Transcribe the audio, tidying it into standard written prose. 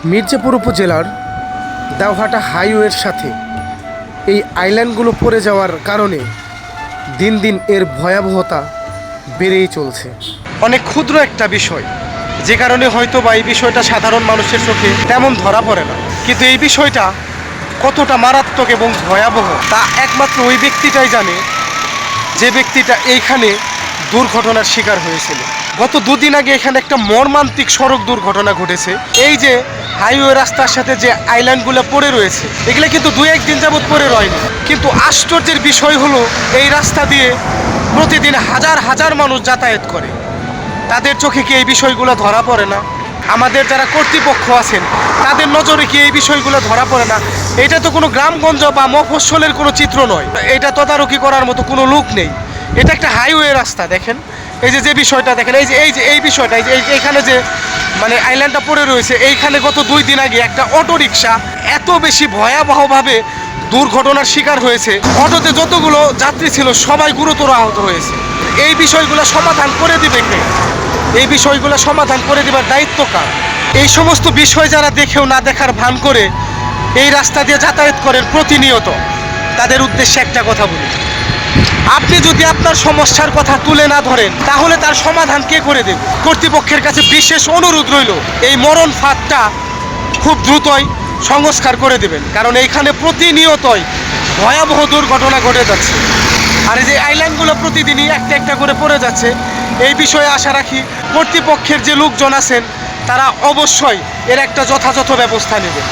মির্জাপুর উপজেলার দেওহাটা হাইওয়ের সাথে এই আইল্যান্ডগুলো পড়ে যাওয়ার কারণে দিন দিন এর ভয়াবহতা বেড়েই চলছে। অনেক ক্ষুদ্র একটা বিষয়, যে কারণে হয়তো বা এই বিষয়টা সাধারণ মানুষের চোখে তেমন ধরা পড়ে না, কিন্তু এই বিষয়টা কতটা মারাত্মক এবং ভয়াবহ তা একমাত্র ওই ব্যক্তিটাই জানে, যে ব্যক্তিটা এইখানে দুর্ঘটনার শিকার হয়েছিল। গত দুদিন আগে এখানে একটা মর্মান্তিক সড়ক দুর্ঘটনা ঘটেছে। এই যে হাইওয়ে রাস্তার সাথে যে আইল্যান্ডগুলো পড়ে রয়েছে, এগুলো কিন্তু দু একদিন যাবৎ পড়ে রয়নি, কিন্তু আশ্চর্যের বিষয় হলো এই রাস্তা দিয়ে প্রতিদিন হাজার হাজার মানুষ যাতায়াত করে। তাদের চোখে কি এই বিষয়গুলো ধরা পড়ে না? আমাদের যারা কর্তৃপক্ষ আছেন তাদের নজরে কি এই বিষয়গুলো ধরা পড়ে না? এটা তো কোনো গ্রামগঞ্জ বা মফস্বলের কোনো চিত্র নয়, এটা তদারকি করার মতো কোনো লোক নেই। এটা একটা হাইওয়ে রাস্তা। দেখেন এই যে বিষয়টা দেখেন, এই বিষয়টা, এইখানে যে মানে আইল্যান্ডটা পড়ে রয়েছে, এইখানে গত 2 দিন আগে একটা অটো রিক্সা এত বেশি ভয়াবহভাবে দুর্ঘটনার শিকার হয়েছে। অটোতে যতগুলো যাত্রী ছিল সবাই গুরুতর আহত হয়েছে। এই বিষয়গুলো সমাধান করে দিবে কে? এই বিষয়গুলো সমাধান করে দেবার দায়িত্ব কার? এই সমস্ত বিষয় যারা দেখেও না দেখার ভান করে এই রাস্তা দিয়ে যাতায়াত করেন প্রতিনিয়ত, তাদের উদ্দেশ্যে একটা কথা বলি, আপনি যদি আপনার সমস্যার কথা তুলে না ধরেন তাহলে তার সমাধান কে করে দেবে? কর্তৃপক্ষের কাছে বিশেষ অনুরোধ রইল, এই মরণ ফাঁদটা খুব দ্রুতই সংস্কার করে দেবেন, কারণ এইখানে প্রতিনিয়তই ভয়াবহ দুর্ঘটনা ঘটে যাচ্ছে। আর এই যে আইল্যান্ডগুলো প্রতিদিনই একটা একটা করে পড়ে যাচ্ছে, এই বিষয়ে আশা রাখি কর্তৃপক্ষের যে লোকজন আছেন তারা অবশ্যই এর একটা যথাযথ ব্যবস্থা নেবেন।